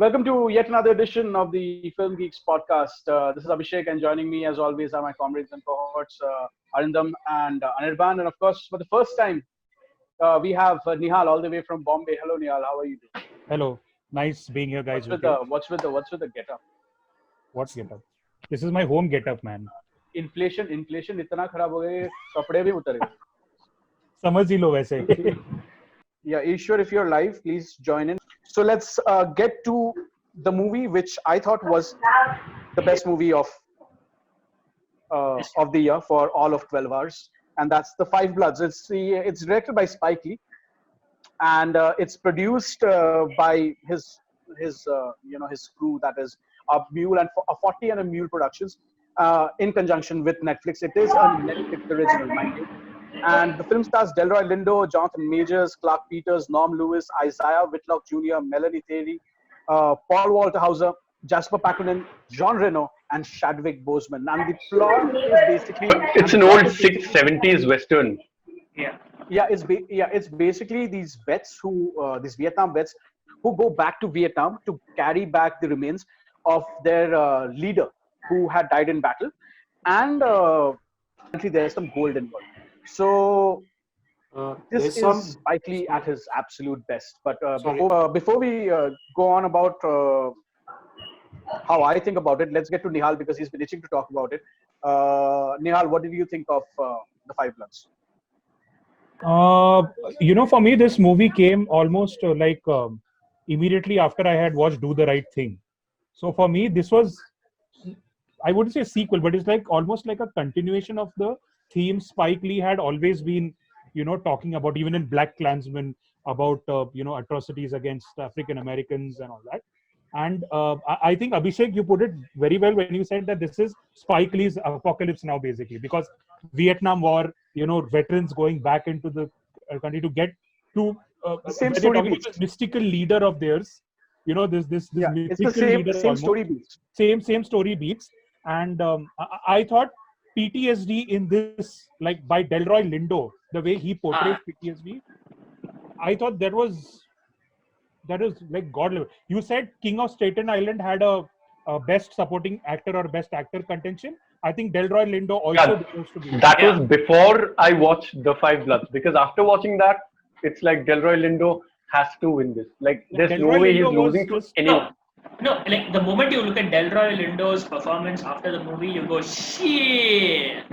welcome to yet another edition of the Film Geeks podcast. This is Abhishek, and joining me, as always, are my comrades and cohorts, Arindam and Anirban. And of course, for the first time, we have Nihal all the way from Bombay. Hello, Nihal. How are you doing? Hello, nice being here, guys. What's with the getup? What's getup? This is my home getup, man. Inflation इतना खराब हो गया कपड़े भी उतर गए. समझ ही लो वैसे. Yeah, Ishwar, if you're live, please join in. So let's get to the movie, which I thought was the best movie of the year for all of 12 hours, and that's The Five Bloods. It's directed by Spike Lee, and it's produced by his crew, that is a Mule and a 40 and a Mule Productions, in conjunction with Netflix. It is a Netflix original, mind you. And the film stars Delroy Lindo, Jonathan Majors, Clark Peters, Norm Lewis, Isaiah Whitlock Jr., Melanie Thierry, Paul Walter Hauser, Jasper Paquin, Jean Reno, and Chadwick Boseman. And the plot is basically... It's an old 70s Western. It's basically these vets these Vietnam vets who go back to Vietnam to carry back the remains of their leader who had died in battle. And there's some gold involved. So this is Spike Lee at his absolute best. But before we go on about how I think about it, let's get to Nihal because he's been itching to talk about it. Nihal, what did you think of The Five Bloods? For me, this movie came almost immediately after I had watched Do the Right Thing. So for me, this was, I wouldn't say a sequel, but it's almost like a continuation of the theme Spike Lee had always been, talking about, even in Black Klansman, about, atrocities against African Americans and all that. And I think, Abhishek, you put it very well when you said that this is Spike Lee's apocalypse now, basically, because Vietnam War, veterans going back into the country to get to same story beats. This mystical leader of theirs, this yeah, mystical it's the same, leader same story beats. Same story beats. And I thought PTSD in this, by Delroy Lindo, the way he portrays PTSD, I thought that is God level. You said King of Staten Island had a best supporting actor or best actor contention. I think Delroy Lindo also deserves to be. That was before I watched The Five Bloods, because after watching that, it's like Delroy Lindo has to win this. There's Delroy no way he's Lindo losing to anyone. No, the moment you look at Delroy Lindo's performance after the movie, you go, shit.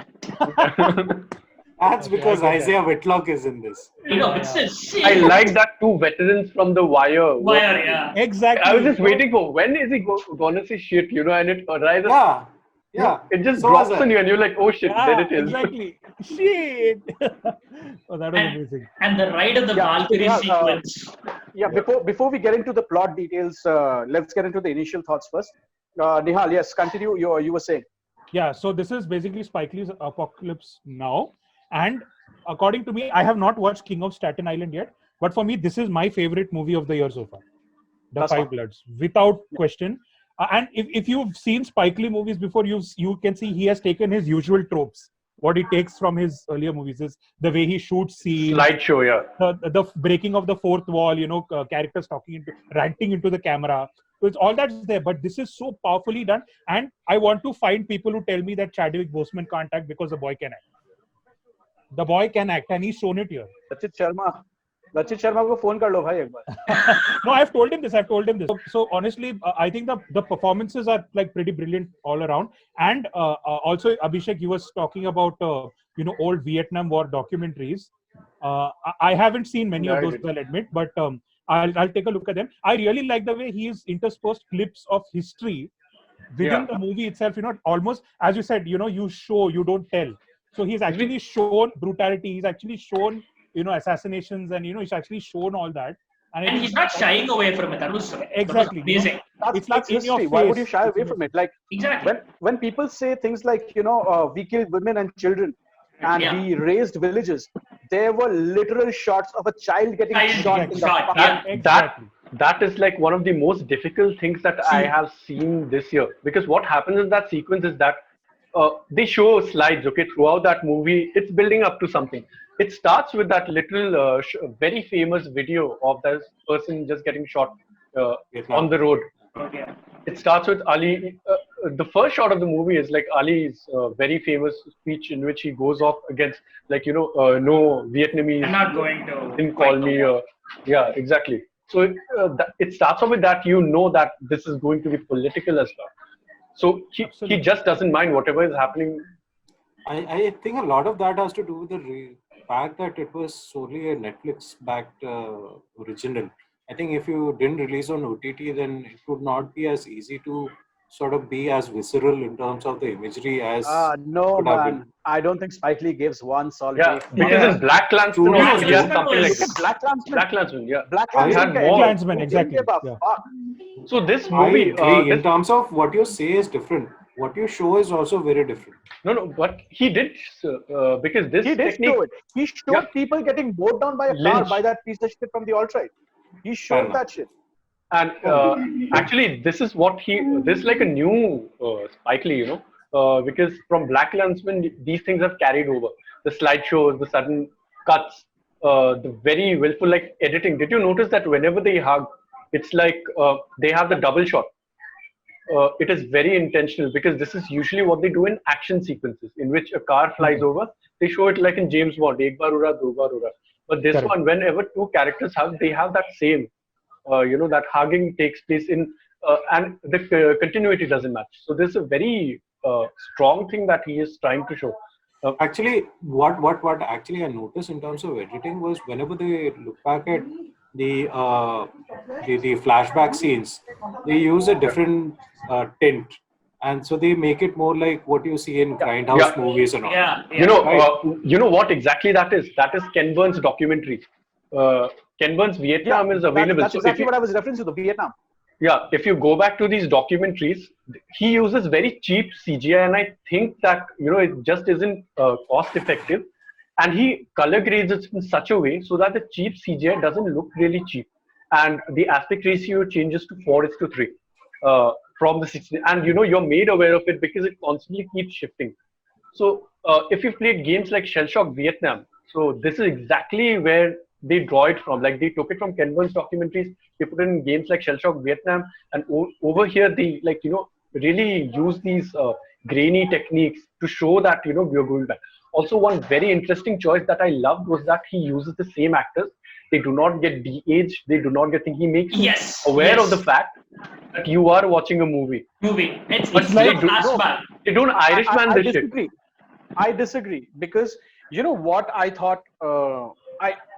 That's because Isaiah Whitlock is in this. It's still shit. I like that two veterans from The Wire. Yeah. Exactly. I was just waiting for when is he gonna say shit, and it arises. Yeah. It just drops on you and you're like, oh shit, there it is. Exactly. Shit. That was amazing. And the ride of the Valkyrie sequence. Before we get into the plot details, let's get into the initial thoughts first. Nihal, yes, continue. You were saying. Yeah, so this is basically Spike Lee's apocalypse now. And according to me, I have not watched King of Staten Island yet. But for me, this is my favorite movie of the year so far. The Five Bloods, without question. And if you've seen Spike Lee movies before, you can see he has taken his usual tropes. What he takes from his earlier movies is the way he shoots scenes. Slideshow, yeah. The breaking of the fourth wall, characters ranting into the camera. So it's all that's there. But this is so powerfully done. And I want to find people who tell me that Chadwick Boseman can't act because the boy can act. The boy can act, and he's shown it here. Rachit Sharma ko phone kar lo bhai ek baar. No, I've told him this. So honestly, I think the performances are pretty brilliant all around. And also, Abhishek, you was talking about old Vietnam War documentaries. I haven't seen many of those, I'll admit, but I'll take a look at them. I really like the way he's interspersed clips of history within the movie itself. Almost as you said, you show, you don't tell. So he's actually shown brutality. He's actually shown assassinations, and he's actually shown all that. And he's not shying away from it. That was amazing. It's like in your face. Why would you shy away from it? Exactly. When people say things like, we killed women and children and we razed villages, there were literal shots of a child getting shot in the That is one of the most difficult things that I have seen this year. Because what happens in that sequence is that they show slides, throughout that movie. It's building up to something. It starts with that little, very famous video of this person just getting shot on the road. Okay. It starts with Ali. The first shot of the movie is like Ali's very famous speech in which he goes off against, like, no Vietnamese I'm not going to didn't call fight the me. war. Yeah, exactly. So it starts off with that. You know that this is going to be political as well. So he Absolutely. just doesn't mind whatever is happening. I think a lot of that has to do with the fact that it was solely a Netflix-backed original. I think if you didn't release on OTT, then it would not be as easy to sort of be as visceral in terms of the imagery as No, could have been. man. I don't think Spike Lee gives one Yeah, solitary. because Yeah. in Black Klansman Studios also he do. had something like Look this. at Black Klansman. Black Klansman, yeah. Black He Klansman. had more. Klansman, Who exactly. didn't give a Yeah. fuck? So this I movie, agree. In this terms of what you say is different. What you show is also very different. no, but he did because this He did technique. show it. He showed Yeah. people getting mowed down by a car Lynch. by that piece of shit from the alt-right. He Fair showed enough. that shit. And actually, this is what this is like a new Spike Lee, because from Black Klansman, these things have carried over. The slideshows, the sudden cuts, the very willful like editing. Did you notice that whenever they hug, it's like they have the double shot. It is very intentional because this is usually what they do in action sequences in which a car flies over. They show it like in James Bond, Ek Baar Ura, Do Baar Ura. But this Correct. one, whenever two characters hug, they have that same. That hugging takes place in, and the continuity doesn't match. So this is a very strong thing that he is trying to show. Actually, what actually I noticed in terms of editing was whenever they look back at the flashback scenes, they use a different tint, and so they make it more like what you see in grindhouse Yeah. movies and all. Yeah. You know what exactly that is? That is Ken Burns' documentary. Ken Burns' Vietnam is available. That's So exactly if what I was referring to, the Vietnam. if you go back to these documentaries, he uses very cheap CGI, and I think that it just isn't cost effective. And he color grades it in such a way so that the cheap CGI doesn't look really cheap, and the aspect ratio changes to 4:3 from the 16. And you're made aware of it because it constantly keeps shifting. So if you've played games like Shell Shock Vietnam, so this is exactly where they draw it from. Like they took it from Ken Burns documentaries, they put it in games like Shell Shock Vietnam, and over here they really use these grainy techniques to show that we are going back. Also, one very interesting choice that I loved was that he uses the same actors. They do not get de-aged. They do not get. He makes you aware of the fact that you are watching a movie. It's But like they do- flashback. They don't Irishman I this shit. disagree. I disagree because you know what I thought.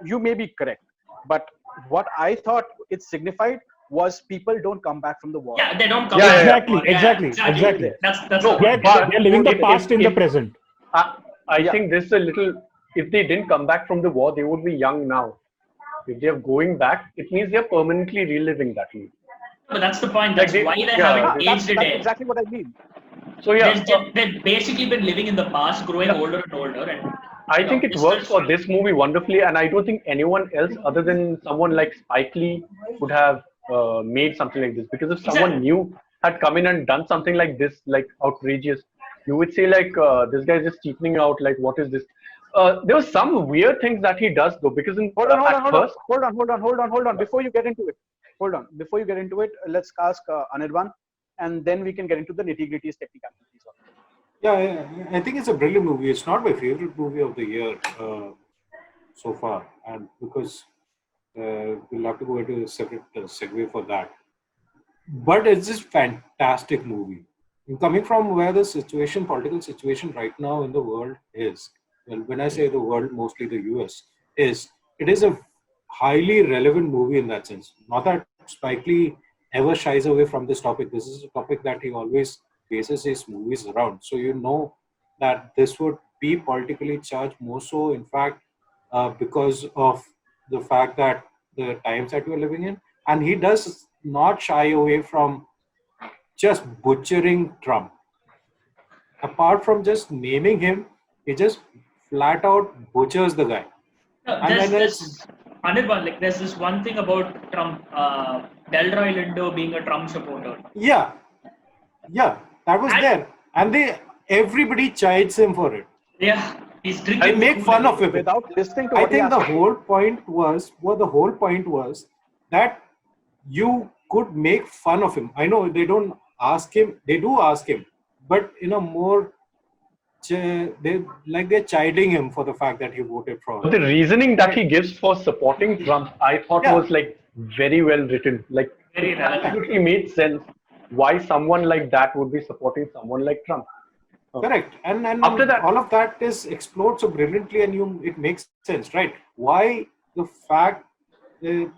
You may be correct, but what I thought it signified was people don't come back from the war. Yeah, they don't come Yeah, back. Exactly. That's No, the but They're living the if- past in the if- present. I think this is a little. If they didn't come back from the war, they would be young now. If they are going back, it means they are permanently reliving that. But that's the point. Like That's they- why they yeah, haven't That's aged it in. exactly what I mean. So yeah, They've basically been living in the past, growing older and older. And I think it works for this movie wonderfully, and I don't think anyone else other than someone like Spike Lee would have made something like this. Because if someone new had come in and done something like this, like outrageous, you would say like this guy is just cheapening out. Like what is this? There was some weird things that he does though, because in Hold on. Before you get into it, let's ask Anirban, and then we can get into the nitty-gritty technicalities of it. Yeah, I think it's a brilliant movie. It's not my favorite movie of the year so far, and because we'll have to go into a separate segue for that. But it's just fantastic movie. And coming from where the political situation right now in the world is, well, when I say the world, mostly the US, it is a highly relevant movie in that sense. Not that Spike Lee ever shies away from this topic. This is a topic that he always bases his movies around. So you know that this would be politically charged more so, in fact, because of the fact that the times that we're living in. And he does not shy away from just butchering Trump. Apart from just naming him, he just flat out butchers the guy. Anirban, there's this one thing about Trump, Delroy Lindo being a Trump supporter. Yeah, that was there, and everybody chides him for it. Yeah, he's drinking. I make fun of him without listening to. I think the whole point was that you could make fun of him. I know they don't ask him, they do ask him, but in a more they're chiding him for the fact that he voted for. But the reasoning that he gives for supporting Trump, I thought was like very well written. Like Very it relevant. absolutely made sense why someone like that would be supporting someone like Trump. Correct, and After that, all of that is explored so brilliantly, and it makes sense, right? Why the fact it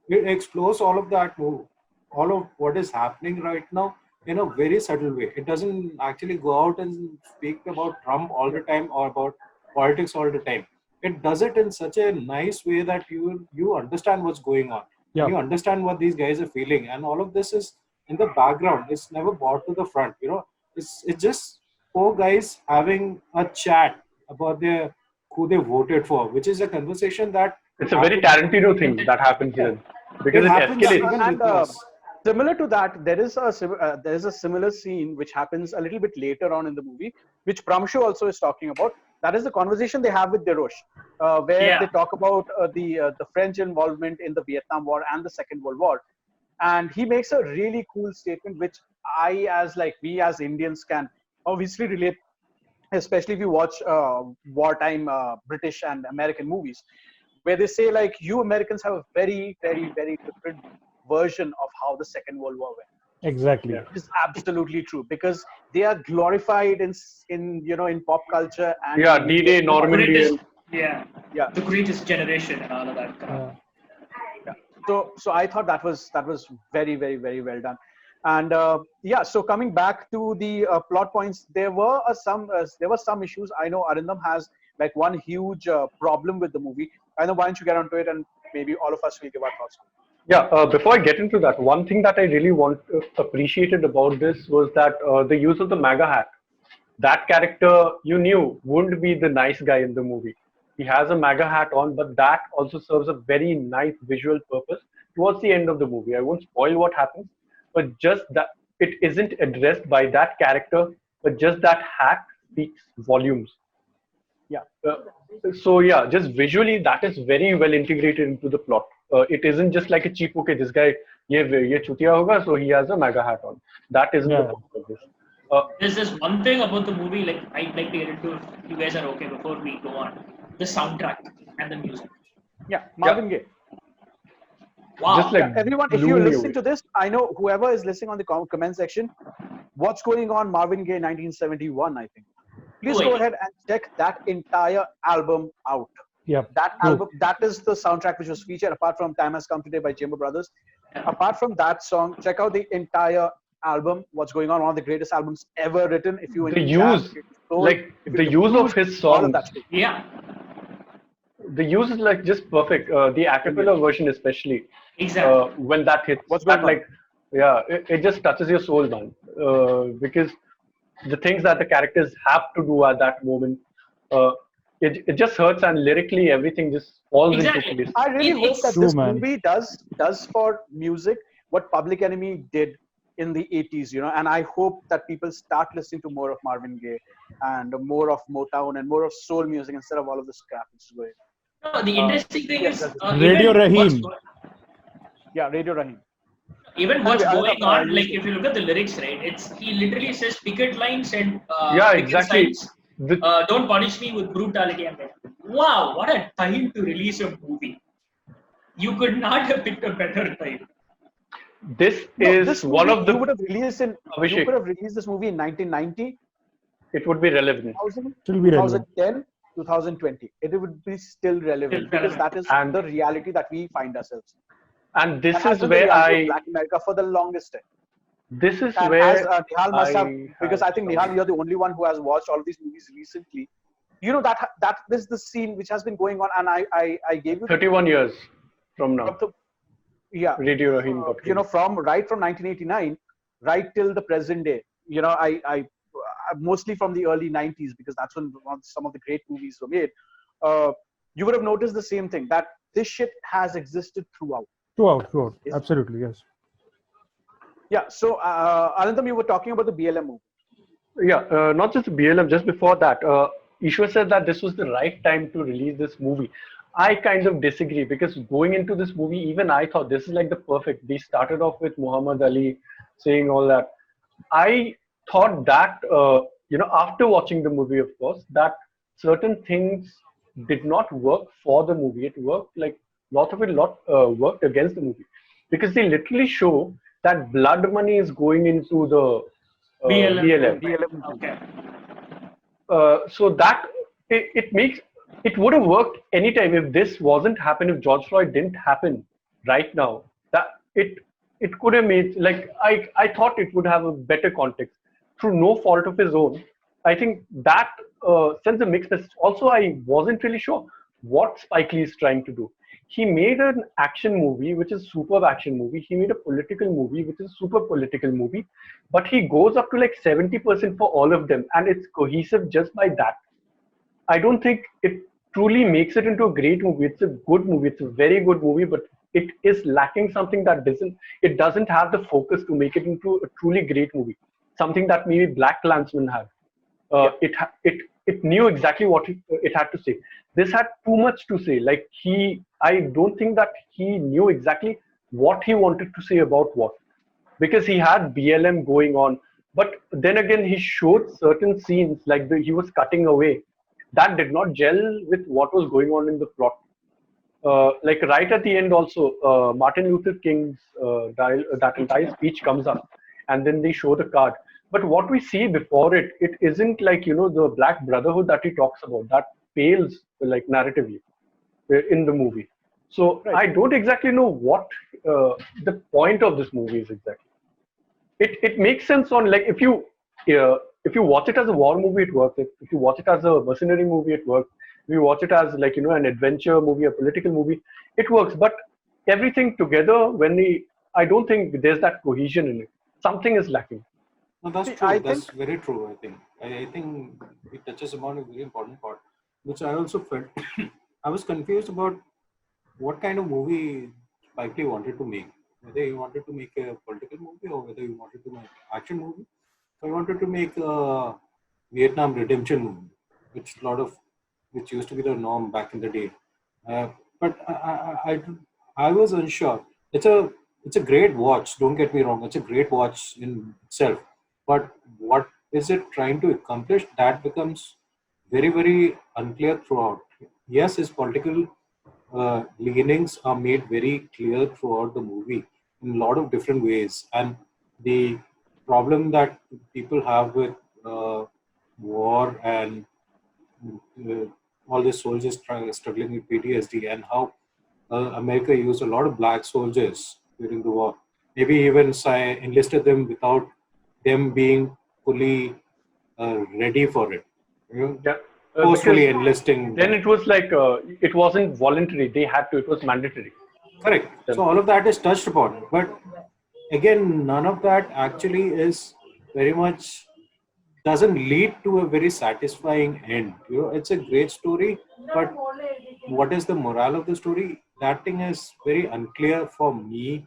explores all of that, all of what is happening right now in a very subtle way. It doesn't actually go out and speak about Trump all the time or about politics all the time. It does it in such a nice way that you understand what's going on. Yeah. And you understand what these guys are feeling, and all of this is in the background. It's never brought to the front. It's just four guys having a chat about who they voted for, which is a conversation that it's a very Tarantino thing that happens here because it happens escalates. even And with us. similar to that, there is a similar scene which happens a little bit later on in the movie, which Pramshu also is talking about. That is the conversation they have with Deroche, where they talk about the French involvement in the Vietnam War and the Second World War. And he makes a really cool statement, which we as Indians can obviously relate, especially if you watch wartime British and American movies, where they say like, you Americans have a very, very, very different version of how the Second World War went. Exactly. It is absolutely true, because they are glorified in pop culture and D-Day, Normandy. The greatest generation and all of that. So I thought that was very, very, very well done. And so coming back to the plot points, there were some issues. I know Arindam has like one huge problem with the movie. I know, why don't you get onto it, and maybe all of us will give our thoughts. Yeah, before I get into that, one thing that I really appreciated about this was that the use of the MAGA hat. That character, you knew, wouldn't be the nice guy in the movie. He has a MAGA hat on, but that also serves a very nice visual purpose towards the end of the movie. I won't spoil what happens, but just that it isn't addressed by that character, but just that hat speaks volumes. Yeah. Just visually, that is very well integrated into the plot. It isn't just like a cheap, okay, this guy, ye chutiya hoga, so he has a MAGA hat on. That isn't the point of this. There's this one thing about the movie, like I'd like to get into, if you guys are okay before we go on, the soundtrack and the music. Yeah, Marvin Gaye. Wow. Just like Everyone, if you're listening to this, I know whoever is listening on the comment section, what's going on Marvin Gaye 1971, I think. Please go ahead and check that entire album out. Yeah. That album, that is the soundtrack which was featured, apart from Time Has Come Today by Chamber Brothers. Apart from that song, check out the entire album, What's Going On, one of the greatest albums ever written. If you the use of his songs, the use is like just perfect. The acapella version especially, when that hits, it just touches your soul, man. Because the things that the characters have to do at that moment, it just hurts, and lyrically everything just falls into place. I really hope that this movie does for music what Public Enemy did in the 80s, and I hope that people start listening to more of Marvin Gaye and more of Motown and more of soul music instead of all of this crap which is going. No, the interesting thing is Radio Rahim. Radio Rahim. Even what's going on, like if you look at the lyrics, right? He literally says picket lines and exactly. Signs, don't punish me with brutality. And wow, what a time to release a movie! You could not have picked a better time. This one of the. You could have released this movie in 1990. It would be relevant. 2010, 2020. It would be still relevant because that is the reality that we find ourselves. And this is where Black America for the longest time. This is and where Nihal must have, because I think Nihal, you're the only one who has watched all of these movies recently. You know that this is the scene which has been going on, and I gave you 31 years from now. Radio Rahim. From 1989 right till the present day. I mostly from the early 90s, because that's when some of the great movies were made. You would have noticed the same thing, that this shit has existed throughout. Throughout. Absolutely, yes. Yeah. So, Anandam, you were talking about the BLM movie. Yeah, not just the BLM. Just before that, Ishwar said that this was the right time to release this movie. I kind of disagree because going into this movie, even I thought this is like the perfect. They started off with Muhammad Ali saying all that. I thought that after watching the movie, of course, that certain things did not work for the movie. It worked like lot worked against the movie because they literally show that blood money is going into the BLM. BLM. Okay. So that it makes it would have worked anytime if this wasn't happen, if George Floyd didn't happen right now. That it could have made, like, I thought it would have a better context through no fault of his own. I think that sends a mixed message. Also, I wasn't really sure what Spike Lee is trying to do. He made an action movie, which is superb action movie. He made a political movie, which is super political movie. But he goes up to like 70% for all of them, and it's cohesive just by that. I don't think it truly makes it into a great movie. It's a good movie. It's a very good movie, but it is lacking something that doesn't have the focus to make it into a truly great movie. Something that maybe Black Klansman had. It knew exactly what it had to say. This had too much to say. Like I don't think that he knew exactly what he wanted to say about what, because he had BLM going on. But then again, he showed certain scenes like he was cutting away that did not gel with what was going on in the plot. Like right at the end, also Martin Luther King's that entire speech comes up, and then they show the card. But what we see before it isn't like the Black Brotherhood that he talks about. That pales like narratively in the movie. So Right. I don't exactly know what the point of this movie is exactly. It makes sense on, like, if you watch it as a war movie, it works. If you watch it as a mercenary movie, it works. If you watch it as like an adventure movie, a political movie, it works. But everything together, I don't think there's that cohesion in it. Something is lacking. No, that's See, true. I That's think very true. I think it touches upon a very important part, which I also felt. I was confused about what kind of movie Spike Lee wanted to make. Whether he wanted to make a political movie or whether he wanted to make an action movie. So I wanted to make a Vietnam redemption movie, which used to be the norm back in the day. But I was unsure. It's a great watch. Don't get me wrong. It's a great watch in itself. But what is it trying to accomplish? That becomes very, very unclear throughout. Yes, his political leanings are made very clear throughout the movie in a lot of different ways. And the problem that people have with war and all the soldiers struggling with PTSD, and how America used a lot of black soldiers during the war. Maybe even enlisted them without them being fully ready for it. Yeah. Forcefully Because enlisting. then it was like it wasn't voluntary. They had to. It was mandatory. Correct. So all of that is touched upon. But again, none of that actually is very much doesn't lead to a very satisfying end. It's a great story, but what is the morale of the story? That thing is very unclear for me.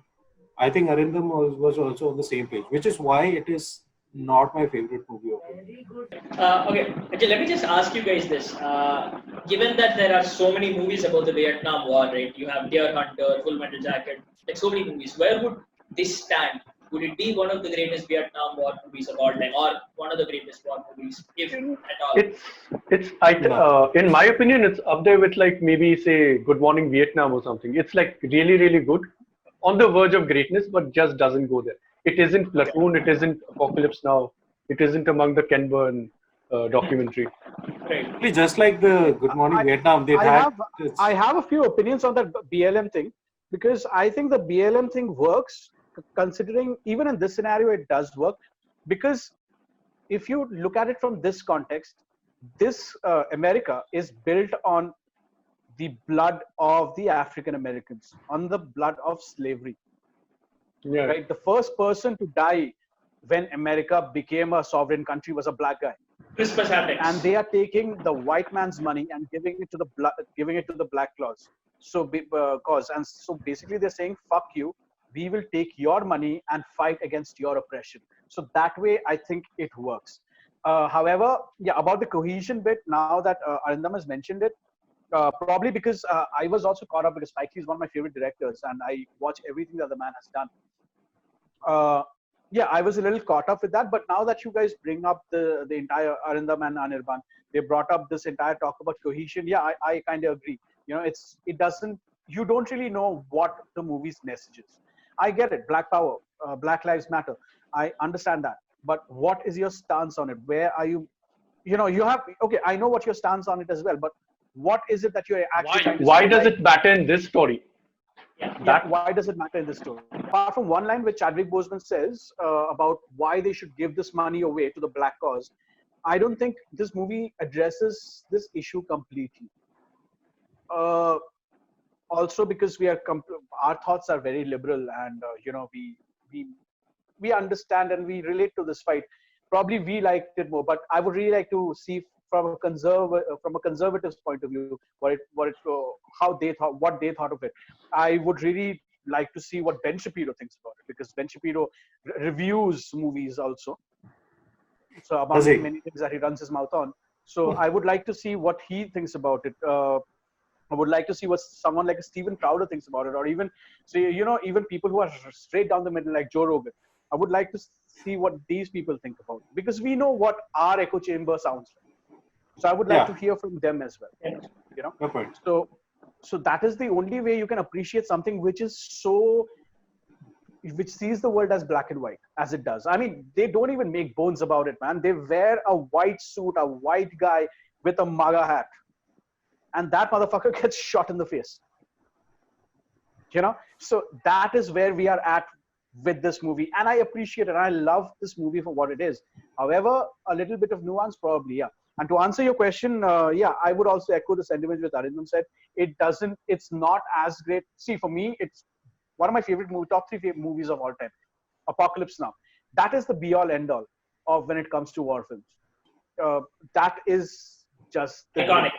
I think Arindam was also on the same page, which is why it is not my favorite movie of the year. Okay, let me just ask you guys this. Given that there are so many movies about the Vietnam War, right? You have Deer Hunter, Full Metal Jacket, like so many movies. Where would this stand? Would it be one of the greatest Vietnam War movies of all time, or one of the greatest war movies, if at all? In my opinion, it's up there with, like, maybe say Good Morning Vietnam or something. It's like really, really good, on the verge of greatness, but just doesn't go there. It isn't Platoon. It isn't Apocalypse Now. It isn't among the Ken Burn documentary. Right. Just like the Good Morning Vietnam, I have a few opinions on that BLM thing, because I think the BLM thing works, considering even in this scenario it does work, because if you look at it from this context, this America is built on the blood of the African Americans, on the blood of slavery. Yeah. Right. The first person to die when America became a sovereign country was a black guy. Christmas Attics. And they are taking the white man's money and giving it to the black claws. So and so basically they're saying, fuck you, we will take your money and fight against your oppression. So that way I think it works. However, yeah, about the cohesion bit, now that Arindam has mentioned it, Probably because I was also caught up because Spike Lee is one of my favorite directors, and I watch everything that the man has done. Yeah, I was a little caught up with that. But now that you guys bring up the entire Arindam and Anirban, they brought up this entire talk about cohesion. Yeah, I kind of agree. You know, it doesn't. You don't really know what the movie's message is. I get it. Black Power, Black Lives Matter. I understand that. But what is your stance on it? Where are you? You know, you have. Okay, I know what your stance on it as well. But what is it that you're actually trying to Why say? does it matter in this story? Yeah, why does it matter in this story? Apart from one line which Chadwick Boseman says about why they should give this money away to the black cause, I don't think this movie addresses this issue completely. Also, because our thoughts are very liberal, and you know, we understand and we relate to this fight. Probably we liked it more, but I would really like to see from a conservative's point of view what they thought of it. I would really like to see what Ben Shapiro thinks about it, because Ben Shapiro reviews movies also. So about many things that he runs his mouth on. So I would like to see what he thinks about it. I would like to see what someone like Stephen Crowder thinks about it, or even, so you know, even people who are straight down the middle like Joe Rogan. I would like to see what these people think about it, because we know what our echo chamber sounds like. So I would like to hear from them as well. You know, Good point. So that is the only way you can appreciate something which sees the world as black and white as it does. I mean, they don't even make bones about it, man. They wear a white suit, a white guy with a MAGA hat, and that motherfucker gets shot in the face. You know, so that is where we are at with this movie, and I appreciate it. I love this movie for what it is. However, a little bit of nuance, probably, yeah. And to answer your question, yeah, I would also echo the sentiment with Arindam said. It's not as great. See, for me, it's one of my top 3 favorite movies of all time. Apocalypse Now. That is the be all end all of when it comes to war films. That is just iconic.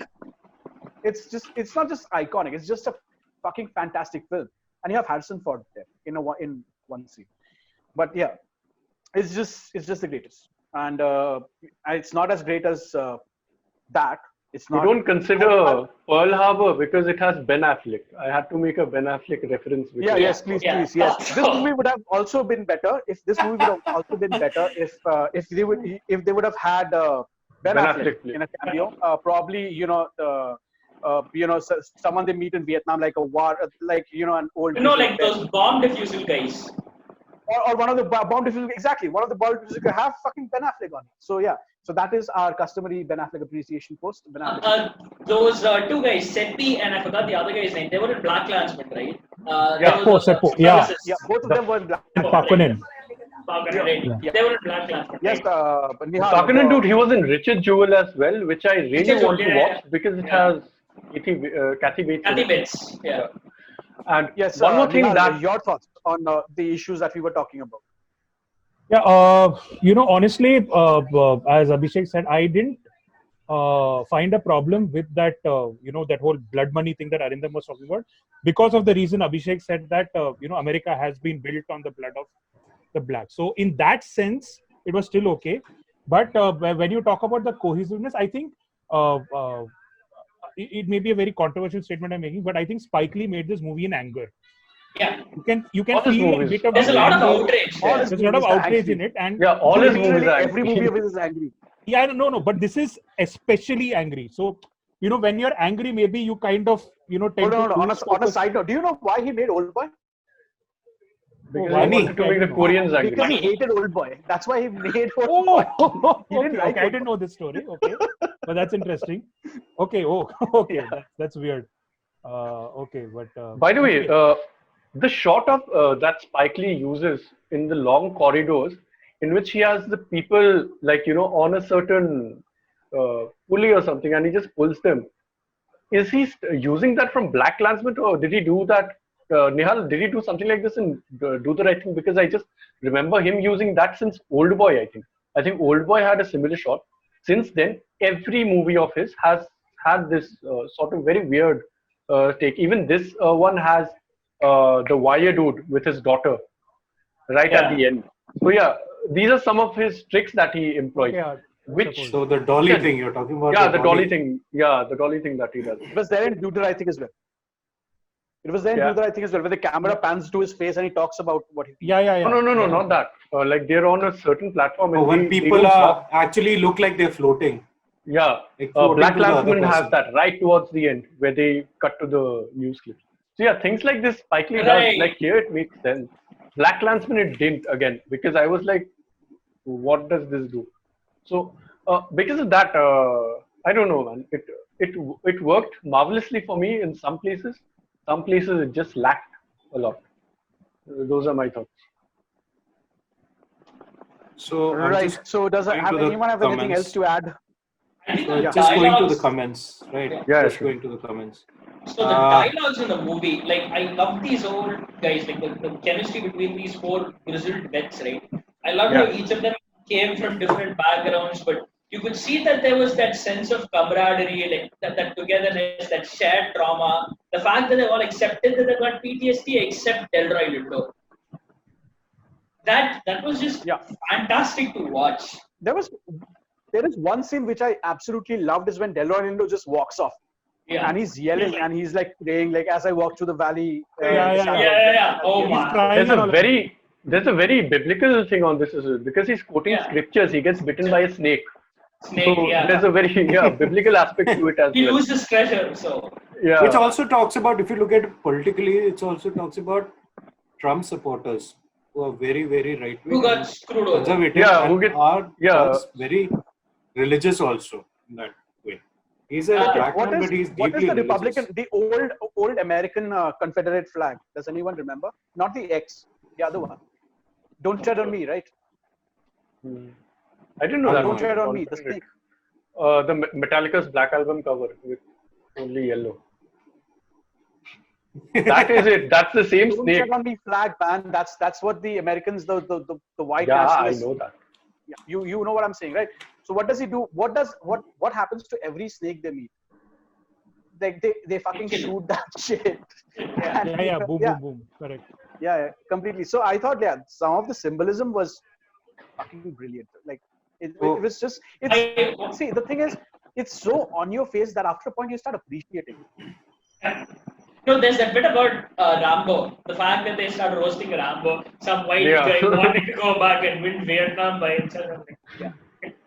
It's not just iconic. It's just a fucking fantastic film. And you have Harrison Ford there in one scene. But yeah, it's just the greatest. And it's not as great as that. It's not. You don't consider Pearl Harbor because it has Ben Affleck. I had to make a Ben Affleck reference. Yeah, yes, please. Yes. This movie would have also been better if this movie would have also been better if they would have had Ben Affleck in a cameo. Probably, you know, someone they meet in Vietnam, like a war, like, you know, an old. You know, like those bomb defusal guys. Or one of the bomb defusal, exactly. One of the bomb defusal have fucking Ben Affleck on it. So yeah, so that is our customary Ben Affleck appreciation post. Ben Affleck. Those 2 guys, Seppi and I forgot the other guy's name. They were in Black Klansman, right? Seppo. Yeah, both of them were in Black. And Pakunin. Right. Yeah. They were in Black Klansman. Yes, Pakunin, dude, he was in Richard Jewell as well, which I really want to watch because it has Kathy Bates. Kathy Bates, yeah. And yes, one more thing your thoughts on the issues that we were talking about. Yeah, you know, honestly, as Abhishek said, I didn't find a problem with that, you know, that whole blood money thing that Arindam was talking about, because of the reason Abhishek said that, you know, America has been built on the blood of the black. So in that sense, it was still okay. But when you talk about the cohesiveness, I think it may be a very controversial statement I'm making, but I think Spike Lee made this movie in anger. Yeah. You can feel a bit of. There's a lot of outrage. There's a lot of outrage in it, and yeah, all his movies are every movie of his is angry. Yeah, no, but this is especially angry. So, you know, when you're angry, maybe you kind of, you know, tend on a side note, do you know why he made Old Boy? Because he wanted to make the Koreans angry. Because he hated Old Boy. That's why he made Old Boy. Okay, I didn't know this story. Okay, but that's interesting. Okay, okay, that's weird. Okay, but by the way, the shot of that Spike Lee uses in the long corridors, in which he has the people, like, you know, on a certain pulley or something, and he just pulls them. Is he using that from Black Klansman, or did he do that? Nihal, did he do something like this in Do the Right Thing? Because I just remember him using that since Old Boy, I think. I think Old Boy had a similar shot. Since then, every movie of his has had this sort of very weird take. Even this one has the wire dude with his daughter right at the end. So yeah, these are some of his tricks that he employs. Yeah. Which? suppose. So the dolly Yeah. thing you're talking about. Yeah, the dolly thing. Yeah, the dolly thing that he does. It was there in Duder, I think, as well. It was there in Yeah. Duder, I think, as well, where the camera pans to his face and he talks about what he. Yeah. No, not that. Like they're on a certain platform. And when they people don't are stop. actually look like they're floating. Yeah, Like floating Black to the other Klansman has person. that right towards the end where they cut to the news clips. So yeah, things like this Spike Lee does. Right. Like here it makes sense. Black Klansman it didn't again because I was like, what does this do? So because of that, I don't know, man. It worked marvelously for me in some places. Some places it just lacked a lot. Those are my thoughts. So I'm Right. just So does going to the anyone have anything comments. else to add? I think So the just going to the dialogues. comments, right? Yeah, Just sure. going to the comments. So the dialogues in the movie, like I love these old guys, like the chemistry between these four grizzled vets, right? I love how Yeah. each of them came from different backgrounds, but you could see that there was that sense of camaraderie, like that togetherness, that shared trauma. The fact that they all accepted that they got PTSD except Delroy Lindo. That was just Yeah. fantastic to watch. There is one scene which I absolutely loved is when Delroy Lindo just walks off Yeah. and he's yelling and he's like praying like as I walk through the valley. Yeah. Oh He's my. crying and all. There's a very biblical thing on this as well because he's quoting Yeah. scriptures. He gets bitten by a snake. Snake, So yeah. there's a very biblical aspect to it as He well. loses treasure, so Yeah. Which also talks about, if you look at it politically, it also talks about Trump supporters who are very, very right wing, who got screwed over? conservative, Yeah, who and get- are yeah. Trump's very religious also in that way. He's a black What man, is but he's what deeply is the Republican, religious. the old American Confederate flag? Does anyone remember? Not the X, the other one. Don't tread on me, right? I didn't know that. Don't one. tread on me. The snake. The Metallica's Black Album cover with only yellow. That is it. That's the same Don't snake. tread on me flag, man. That's what the Americans, the white Yeah, I nationalists. know that. Yeah, you know what I'm saying, right? So what does he do? What happens to every snake they meet? Like they fucking shoot that shit. Yeah. Boom. Correct. Yeah, completely. So I thought, yeah, some of the symbolism was fucking brilliant. Like it was just see, the thing is, it's so on your face that after a point you start appreciating it. No, there's that bit about Rambo. The fact that they start roasting Rambo, some white guy wanting to go back and win Vietnam by himself. I'm like, yeah.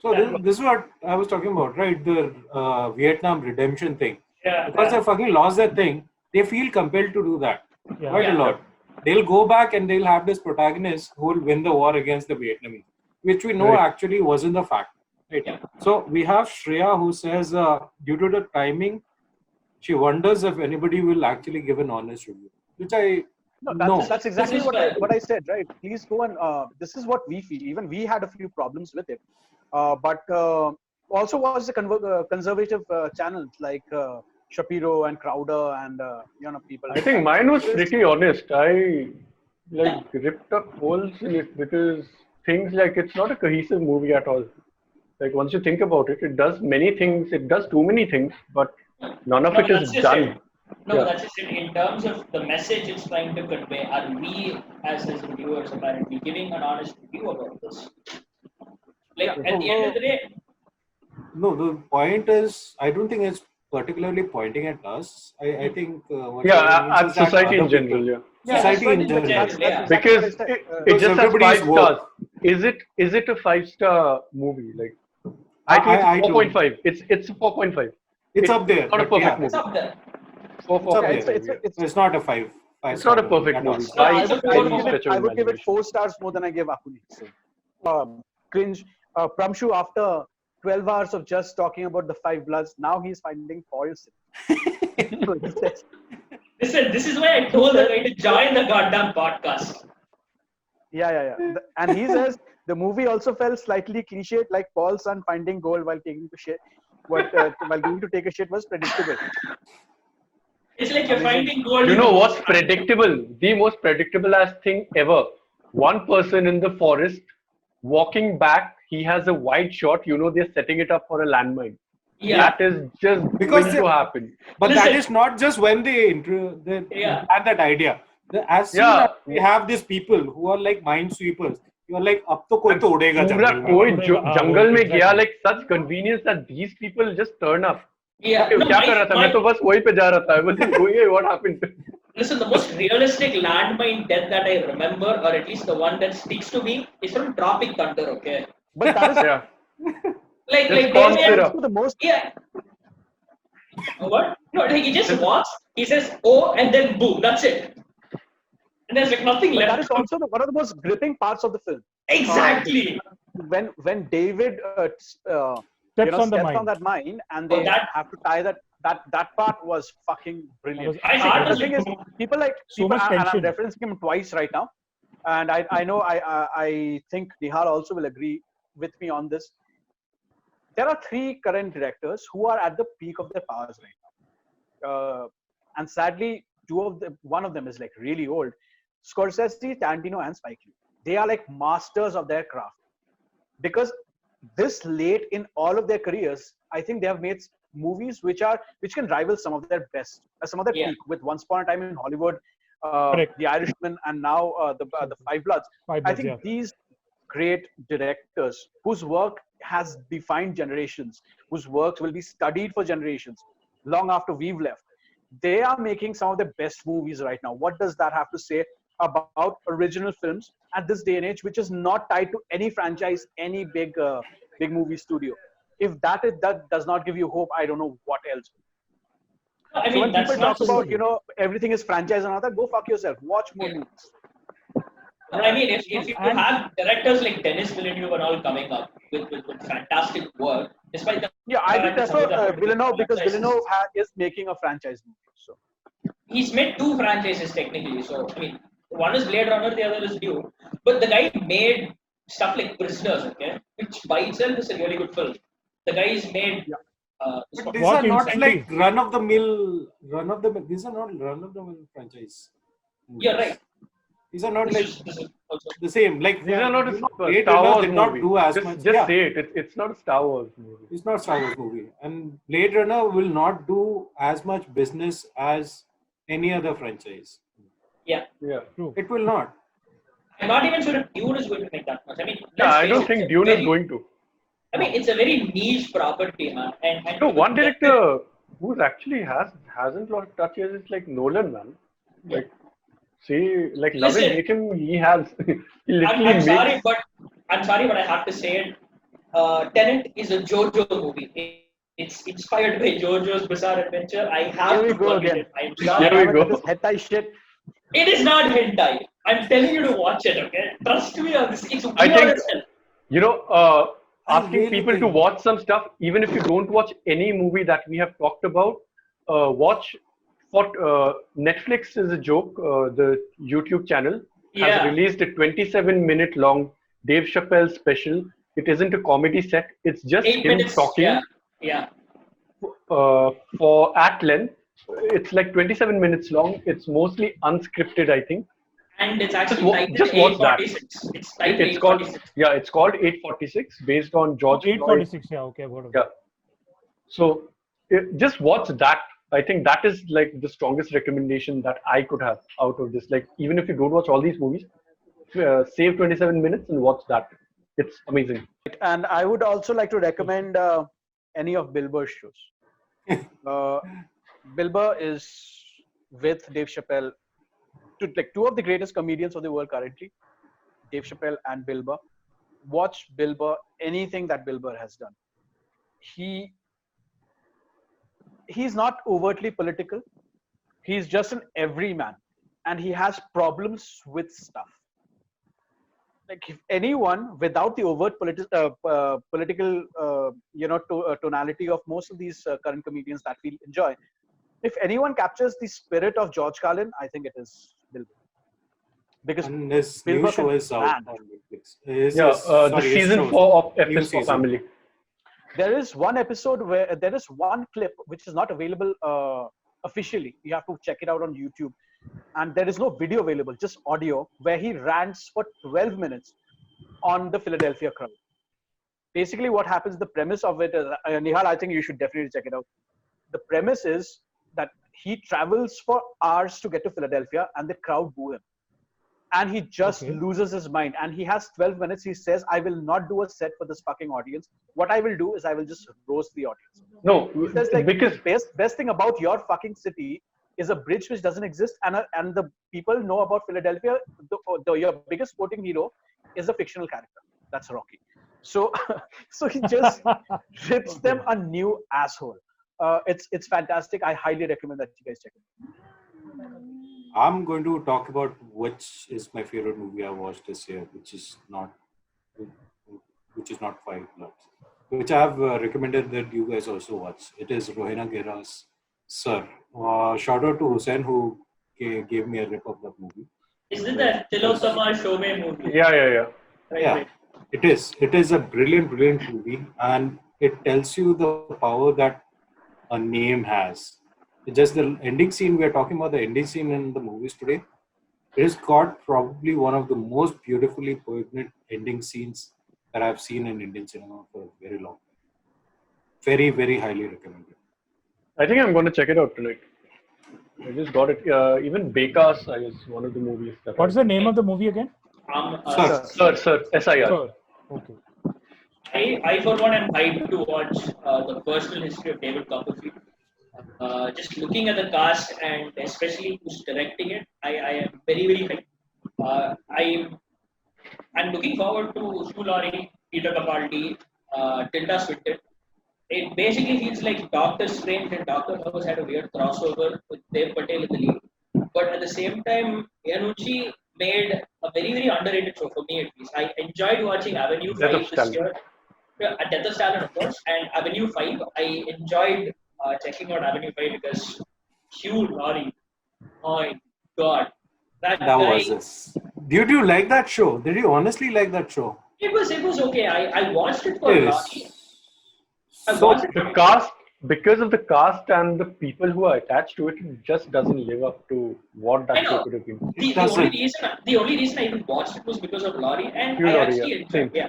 So this is what I was talking about, right? The Vietnam redemption thing. Yeah. Because they fucking lost that thing, they feel compelled to do that Yeah. quite a lot. They'll go back and they'll have this protagonist who will win the war against the Vietnamese, which we know actually wasn't the fact. Right? Yeah. So we have Shreya who says, due to the timing, she wonders if anybody will actually give an honest review, which I know. That's exactly This is what I said, right? Please go and this is what we feel. Even we had a few problems with it, but also was the conservative channels like Shapiro and Crowder and people. I think mine was pretty honest. I ripped up holes in it because things like it's not a cohesive movie at all. Like once you think about it, it does many things. It does too many things, but none of it is done. No, that's just it. In terms of the message it's trying to convey, are we as reviewers apparently giving an honest review about this? Like at the end of the day. No, the point is, I don't think it's particularly pointing at us. I think what At society in general, Society in general. Because it just has 5 stars. Is it a 5-star movie? Like I think it's 4.5. It's a 4.5. It's up there. Not a perfect movie. It's up there. It's not a 5. It's not a perfect movie. I would give it 4 stars more than I give Akuni. So, cringe. Pramshu, after 12 hours of just talking about the 5 bloods, now he's finding faults. Listen, this is why I told the guy to join the goddamn podcast. Yeah. And he says the movie also felt slightly cliched, like Paul's son finding gold while taking to shit. While going to take a shit was predictable. It's like you're finding gold. You know what's predictable? The most predictable as thing ever. One person in the forest walking back, he has a wide shot. You know they're setting it up for a landmine. Yeah. That is just going to happen. But Listen. that is not just when they had that idea. As soon as we have these people who are like minesweepers, You are like, अब तो कोई तोड़ेगा पूरा जंगल में. कोई हाँ, जंगल में exactly. गया, like such convenience that these people just turn up. Yeah. Okay, No, क्या कर रहा था? मैं तो बस वहीं पे जा रहा था. I was just going, hey, what happened? listen, the most realistic landmine death that I remember, or at least the one that sticks to me, is from Tropic Thunder. Okay. But that is Yeah. Like Just they corn made, syrup. the most. yeah. What? No, like he just walks, he says oh, and then boom, that's it. And there's like nothing But left. that is also one of the most gripping parts of the film. Exactly. When David Steps on the steps mine. on that mine and they that- have to tie that part was fucking brilliant. That was- I And the was thing is, people So much and I'm tension. referencing him twice right now, and I know I think Nihal also will agree with me on this. There are 3 current directors who are at the peak of their powers right now, and sadly, one of them is like really old. Scorsese, Tarantino, and Spike Lee. They are like masters of their craft because this late in all of their careers, I think they have made movies which can rival some of their best, some of their Yeah. peak with Once Upon a Time in Hollywood, Correct. The Irishman, and now the Five Bloods. Five I Bloods, think yeah. these great directors whose work has defined generations, whose works will be studied for generations long after we've left, they are making some of the best movies right now. What does that have to say about original films at this day and age, which is not tied to any franchise, any big movie studio? If that does not give you hope, I don't know what else. I So mean, when that's people not talk about everything is franchise and all that, go fuck yourself. Watch more movies. I mean, if you have directors like Dennis Villeneuve and all coming up with fantastic work, despite the Yeah, I would fact that some of them prefer are Villeneuve because franchises. Villeneuve is making a franchise movie. So He's made 2 franchises technically. So I mean, one is Blade Runner, the other is Dune. But the guy made stuff like Prisoners, okay, which by itself is a really good film. The guy's made. But these What are not instantly? like run of the mill. These are not run of the mill franchise. You're right. These are not This like is also. the same. Like These are not a Blade Star Runner Wars did not movie. do as just, much. Just Yeah. say it. It's not a Star Wars movie. It's not Star Wars movie, and Blade Runner will not do as much business as any other franchise. Yeah. Yeah. It will not. I'm not even sure if Dune is going to make that much. I mean, Yeah, let's I face don't it, think it's a Dune is very- going to. I mean, it's a very niche property, man. And No, one director who's actually hasn't lost touches is like Nolan, man. Like, see, like love Listen. and hate him, he has. He literally I'm makes. sorry, but I have to say it. Tenet is a JoJo movie. It's inspired by JoJo's Bizarre Adventure. I have here we to go forget again. it. I'm Here sorry. we go. This hentai shit. It is not hentai. I'm telling you to watch it. Okay, trust me on this. It's weird I think- as hell. You know, asking really people to think- watch some stuff, even if you don't watch any movie that we have talked about, watch. For Netflix is a joke. The YouTube channel has Yeah. released a 27-minute long Dave Chappelle special. It isn't a comedy set. It's just 8 him minutes. talking Yeah. for at length. It's like 27 minutes long. It's mostly unscripted, I think. And it's actually Just wa- titled just watch that. 846. It's titled It's called 846. it's called 846 based on George Floyd. 846. Yeah. Okay. I've heard of Yeah. it. So just watch that. I think that is like the strongest recommendation that I could have out of this. Like even if you don't watch all these movies, save 27 minutes and watch that. It's amazing. And I would also like to recommend any of Bill Burr's shows. Bill Burr is with Dave Chappelle, two of the greatest comedians of the world currently, Dave Chappelle and Bill Burr. Watch Bill Burr, anything that Bill Burr has done. He's not overtly political. He's just an everyman, and he has problems with stuff. Like if anyone without the overt political tonality of most of these current comedians that we enjoy, if anyone captures the spirit of George Carlin, I think it is Bill Burr. Because And his Bill new Burr show can is out brand. on Netflix. His- Yeah, sorry, the his season shows. 4 of New FS4 season. Family. There is one episode where there is one clip which is not available officially. You have to check it out on YouTube. And there is no video available, just audio, where he rants for 12 minutes on the Philadelphia crowd. Basically, what happens, the premise of it is, Nihal, I think you should definitely check it out. The premise is that he travels for hours to get to Philadelphia and the crowd boo him. and he just Okay. loses his mind. And he has 12 minutes. He says, I will not do a set for this fucking audience. What I will do is I will just roast the audience. No, He says, like, because the best thing about your fucking city is a bridge which doesn't exist, and the people know about Philadelphia. Your biggest sporting hero is a fictional character. That's Rocky. So, so he just rips them a new asshole. It's fantastic. I highly recommend that you guys check it. I'm going to talk about which is my favorite movie I watched this year, which is not Five Bloods, which I have recommended that you guys also watch. It is Rohena Guerra's Sir. Shout out to Hussein who gave me a rip of that movie. Isn't that Tilokama Shome movie? yeah. Right, Yeah, right. it is. It is a brilliant movie, and it tells you the power that a name has. It's just the ending scene. We are talking about the ending scene in the movies today. It has got probably one of the most beautifully poignant ending scenes that I've seen in Indian cinema for a very long time. Very, very highly recommended. I think I'm going to check it out tonight. I just got it. Even Bekas is one of the movies. What's the name of the movie again? Sir, SIR. Sir. Okay. I for one am hyped to watch the personal history of David Copperfield. Just looking at the cast and especially who's directing it, I am very, very hyped. I'm looking forward to Hugh Laurie, Peter Capaldi, Tilda Swinton. It basically feels like Doctor Strange and Doctor House had a weird crossover with Dev Patel in the lead. But at the same time, Yanucci made a very, very underrated show for me at least. I enjoyed watching Avenue 5 this year. Death of Stalin, of course, and Avenue 5. I enjoyed checking out Avenue 5 because Hugh Laurie, oh my god. That guy, was this. Did you like that show? Did you honestly like that show? It was okay. I watched it for Laurie. So the cast, because of the cast and the people who are attached to it, it just doesn't live up to what that show could have been. The only reason I even watched it was because of Laurie, and Hugh I Laurie, actually enjoyed it. Yeah.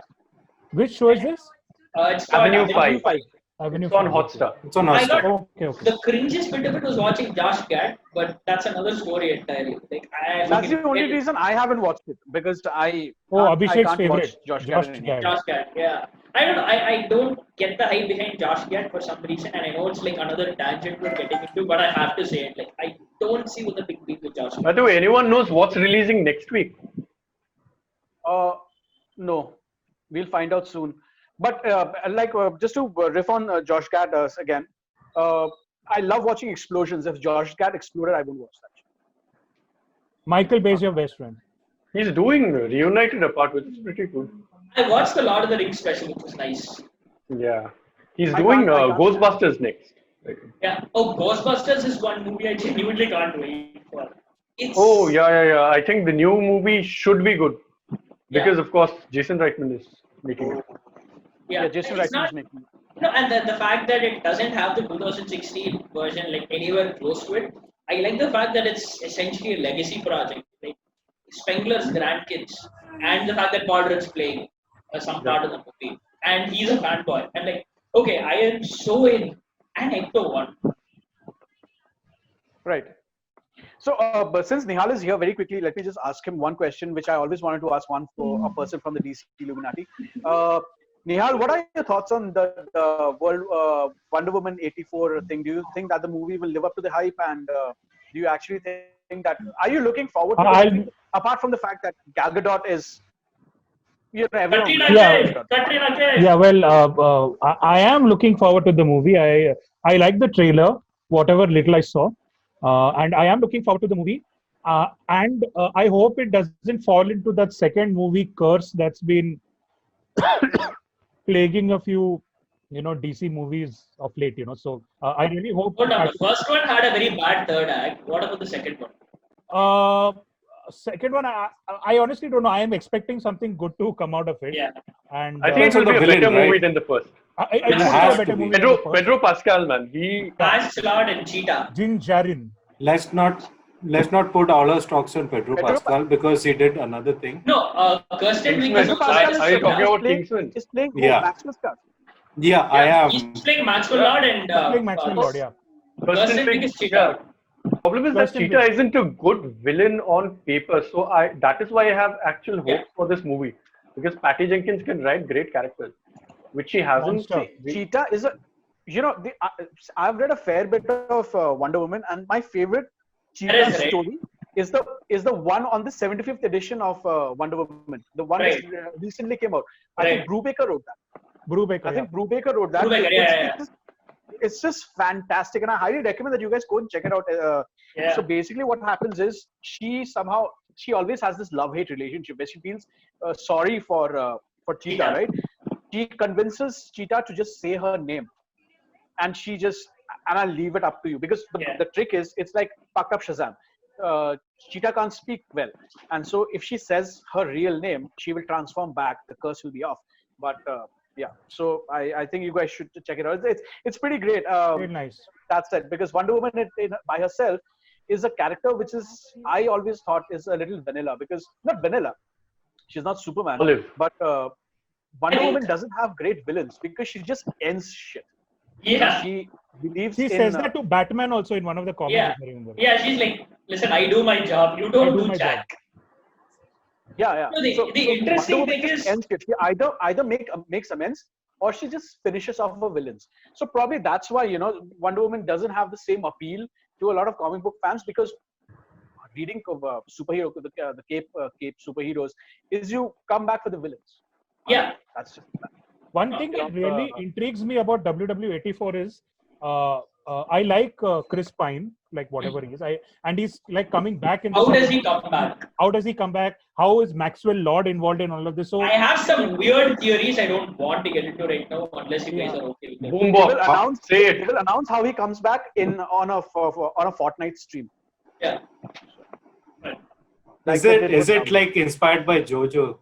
Which show is this? It's called Avenue 5. Avenue It's on 5. Hotstar. It's on I Hotstar. got Okay. the cringiest bit of it was watching Josh Gad, but that's another story entirely. Like That's the only reason I haven't watched it, because I Abhishek's can't favorite, watch Josh Josh Gad. Gad. Josh Gad, yeah. I don't know. I don't get the hype behind Josh Gad for some reason, and I know it's like another tangent we're getting into, but I have to say it. Like I don't see what the big deal with Josh Gad. By the way, anyone knows what's releasing next week? No, we'll find out soon. But just to riff on Josh Gad again, I love watching explosions. If Josh Gad exploded, I would watch that. Michael Bay is your best friend. He's doing Reunited Apart, which is pretty good. I watched the Lord of the Rings special, which was nice. Yeah. He's I doing can't- Ghostbusters next. Yeah. Oh, Ghostbusters is one movie I genuinely can't wait for. It's Oh, yeah. I think the new movie should be good. Because, of course, Jason Reitman is making it. Yeah, Jason it's Reitman not- is making it. No, and the fact that it doesn't have the 2016 version like anywhere close to it, I like the fact that it's essentially a legacy project. Like Spengler's grandkids, and the fact that Paul Rudd's playing some part of the movie, and he's a fanboy. And like, okay, I am so in, and Ecto one. Right. So, but since Nihal is here, very quickly, let me just ask him one question, which I always wanted to ask one for a person from the DC Illuminati. Nihal, what are your thoughts on the World Wonder Woman 84 thing? Do you think that the movie will live up to the hype? And do you actually think that? Are you looking forward to the movie, apart from the fact that Gal Gadot is, everyone? Katrina Kaif. Yeah, well, I am looking forward to the movie. I like the trailer, whatever little I saw, and I am looking forward to the movie. And I hope it doesn't fall into that second movie curse that's been plaguing a few, DC movies of late. So I really hope. Hold on, the first one had a very bad third act. What about the second one? Second one, I honestly don't know. I am expecting something good to come out of it. Yeah. And I think it will be a better movie than the first. I think it's a better movie. than the first. Pedro Pascal, man. He Lance Lord and Cheetah. Jin Jarin. Let's not put all our stocks on Pedro Pascal because he did another thing. No, Kirsten Wiig is Pedro Pascal Are you talking about playing- Kingsman? He's playing Yeah. Maxwell's cast. Yeah, I am. He's playing Maxwell Lord and Playing Maxwell Lord, yeah. Kirsten Wiig is Cheetah. problem is that Question Cheetah being- isn't a good villain on paper, so that is why I have actual hopes for this movie, because Patty Jenkins can write great characters, which she hasn't. Monster. Cheetah is a, I've read a fair bit of Wonder Woman, and my favorite Cheetah That is right. story is the one on the 75th edition of Wonder Woman, the one Right. that recently came out. I Right. think Brubaker wrote that. Brubaker. I think Brubaker wrote that. Brubaker, yeah. It's just fantastic, and I highly recommend that you guys go and check it out. Yeah. So basically, what happens is she always has this love-hate relationship where she feels sorry for Cheetah, Cheetah. right? She convinces Cheetah to just say her name, and I'll leave it up to you, because the trick is, it's like fucked up Shazam. Cheetah can't speak well, and so if she says her real name, she will transform back. The curse will be off. But yeah, so I think you guys should check it out. It's pretty great. Very nice. That's it, because Wonder Woman by herself is a character which is, I always thought, is a little vanilla, because not vanilla, she's not Superman, Olive. but Wonder Woman doesn't have great villains because she just ends shit. Yeah. She believes She in says that to Batman also in one of the comics. Yeah. if I remember. Yeah, she's like, listen, I do my job, you don't do do my jack. yeah. No, the interesting Wonder Woman thing just is- ends shit. She either makes amends, or she just finishes off her villains. So probably that's why Wonder Woman doesn't have the same appeal to a lot of comic book fans, because reading superhero the cape superheroes is you come back for the villains. Yeah. That's just One thing that really intrigues me about WW84 is I like Chris Pine, like whatever he is. And he's like coming back in. How does he come back? How does he come back? How is Maxwell Lord involved in all of this? So I have some weird theories I don't want to get into right now, unless you guys are okay with it. Boom They will box. announce. Say They it. will announce how he comes back on a Fortnite stream. Yeah. Like Is they it did is with it like inspired by JoJo?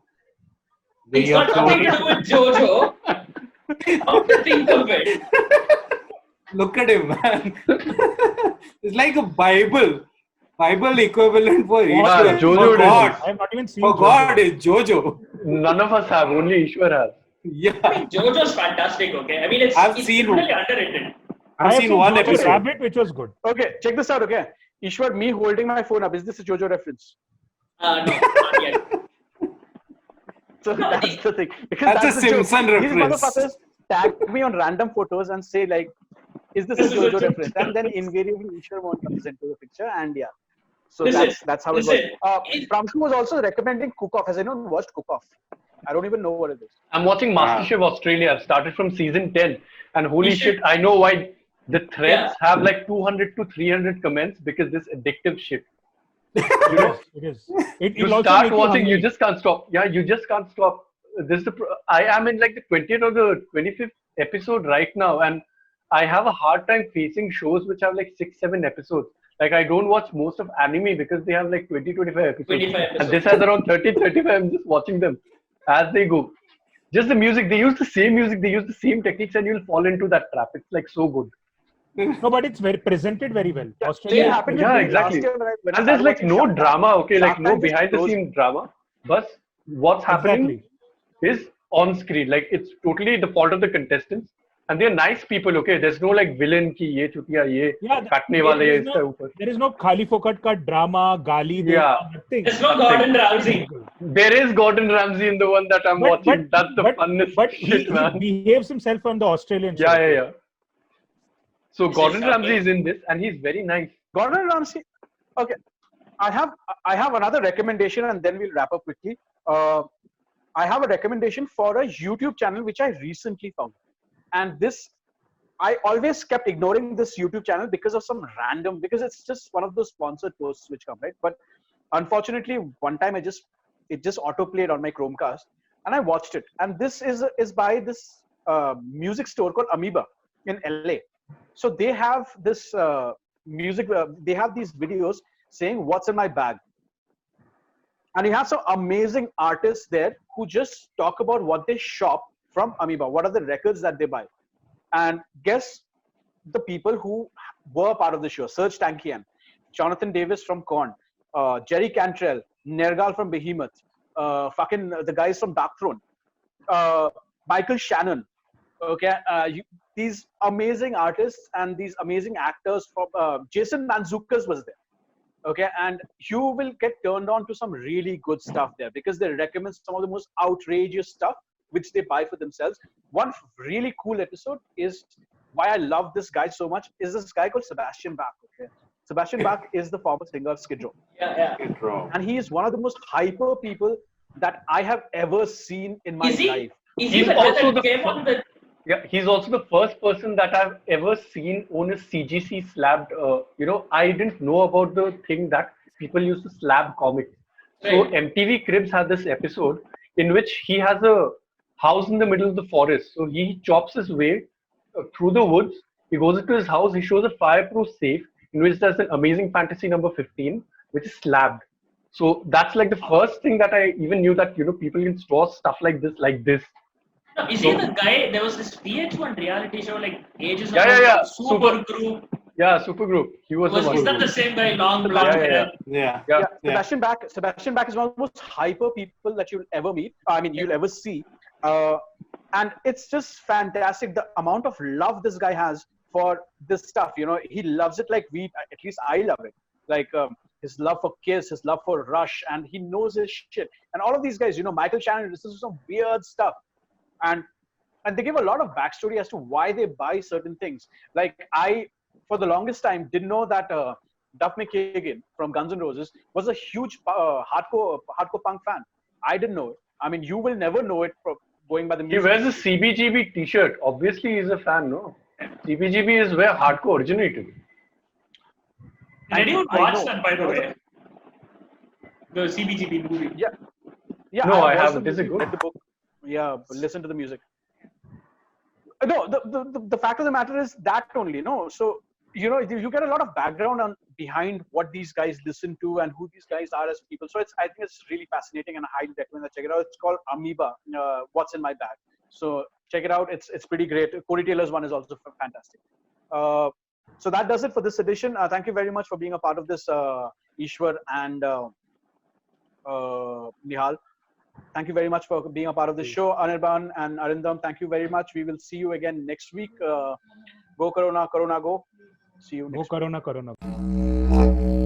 It's got nothing to do with JoJo. How to think of it? Look at him, man. It's like a Bible equivalent for Ishwar. JoJo For did God, I have not even seen. for JoJo. God, it's JoJo. None of us have. Only Ishwar has. I Yeah, mean, JoJo's fantastic, okay? I mean, it's seen- really underrated. I I've have seen one Jojo episode. Rabbit, which was good. Okay, check this out. Okay, Ishwar, me holding my phone up. Is this a JoJo reference? No, not yet. So No, that's the thing. Because That's a the joke. Simpson These reference. motherfuckers tag me on random photos and say like, "Is this a This is a JoJo JoJo reference?" And then invariably Ishwar won't comes into the picture, and yeah. So Listen, that's how it listen. works. Pramshu was also recommending Cook Off. Has anyone watched Cook Off? I don't even know what it is. I'm watching MasterChef Australia. I've started from season 10, and holy You should- shit, I know why the threads have like 200 to 300 comments, because this addictive shit. It is. It You will also start make watching, you hungry. just can't stop. Yeah, you just can't stop. I am in like the 20th or the 25th episode right now, and I have a hard time facing shows which have like 6-7 episodes. Like I don't watch most of anime because they have like 20-25 episodes. 25 And episodes. this has around 30-35. I'm just watching them as they go. Just the music. They use the same music. They use the same techniques, and you'll fall into that trap. It's like so good. No, but it's very presented very well. Same Australia. happened with Yeah, me exactly. last year when I And there's started like watching no Shark Tank. drama, okay? Like Shark no Tank just behind the blows scene drama. But what's happening Exactly. is on screen. Like it's totally the fault of the contestants. And they're nice people, okay? There's no like villain ki ye chutiya ye Yeah, katne wale there ye is iska no- upar. There is no Khali Fokat ka drama, Gali, Yeah. nothing. There's no Gordon Ramsay. There is Gordon Ramsay in the one that I'm watching. That's the funnest but shit, he man. behaves himself on the Australian show. Yeah. So This is Gordon shocking. Ramsay is in this, and he's very nice. Gordon Ramsay. Okay, I have another recommendation, and then we'll wrap up quickly. I have a recommendation for a YouTube channel which I recently found, and this I always kept ignoring this YouTube channel because of some random, because it's just one of those sponsored posts which come, right? But unfortunately, one time it just auto played on my Chromecast, and I watched it. And this is by this music store called Amoeba in LA. So they have this music. They have these videos saying what's in my bag, and you have some amazing artists there who just talk about what they shop from Amoeba. What are the records that they buy? And guess the people who were part of the show: Serge Tankian, Jonathan Davis from Korn, Jerry Cantrell, Nergal from Behemoth, fucking the guys from Dark Throne, Michael Shannon. Okay, these amazing artists and these amazing actors. From Jason Mantzoukas was there. Okay, and you will get turned on to some really good stuff there because they recommend some of the most outrageous stuff which they buy for themselves. One really cool episode is why I love this guy so much is this guy called Sebastian Bach. Okay, Sebastian Bach is the former singer of Skid Row. Yeah. Skid Row. And he is one of the most hyper people that I have ever seen in my life. Is he He's the guy also that the came on the... Yeah, he's also the first person that I've ever seen own a CGC slabbed. I didn't know about the thing that people used to slab comics. So Right. MTV Cribs had this episode in which he has a house in the middle of the forest. So he chops his way through the woods. He goes into his house. He shows a fireproof safe in which there's an Amazing Fantasy number 15, which is slabbed. So that's like the first thing that I even knew that people can store stuff like this. No, is he the guy? There was this VH1 reality show like ages ago. Yeah. Super Group. Yeah, Supergroup. He was the one. Is that the same guy? Long blonde hair. Yeah. Sebastian Bach is one of the most hyper people that you'll ever meet. You'll ever see. And it's just fantastic the amount of love this guy has for this stuff. He loves it like at least I love it. Like his love for Kiss, his love for Rush, and he knows his shit. And all of these guys, Michael Shannon, this is some weird stuff. And they give a lot of backstory as to why they buy certain things. Like I, for the longest time, didn't know that Duff McKagan from Guns N' Roses was a huge hardcore punk fan. I didn't know it. I mean, you will never know it from going by the music. He wears a CBGB t-shirt. Obviously, he's a fan, no? CBGB is where hardcore originated. Did anyone watch that, by the way? The CBGB movie. Yeah. No, I watched haven't. the Is it movie, good? read the book. Yeah, listen to the music. No, the fact of the matter is that only. No, so you get a lot of background on behind what these guys listen to and who these guys are as people. So I think it's really fascinating, and I highly recommend that check it out. It's called Amoeba. What's in my bag? So check it out. It's pretty great. Corey Taylor's one is also fantastic. So that does it for this edition. Thank you very much for being a part of this, Ishwar and Nihal. Thank you very much for being a part of the show. Anirban and Arindam, thank you very much. We will see you again next week. Go Corona, Corona go. See you next week. Go Corona.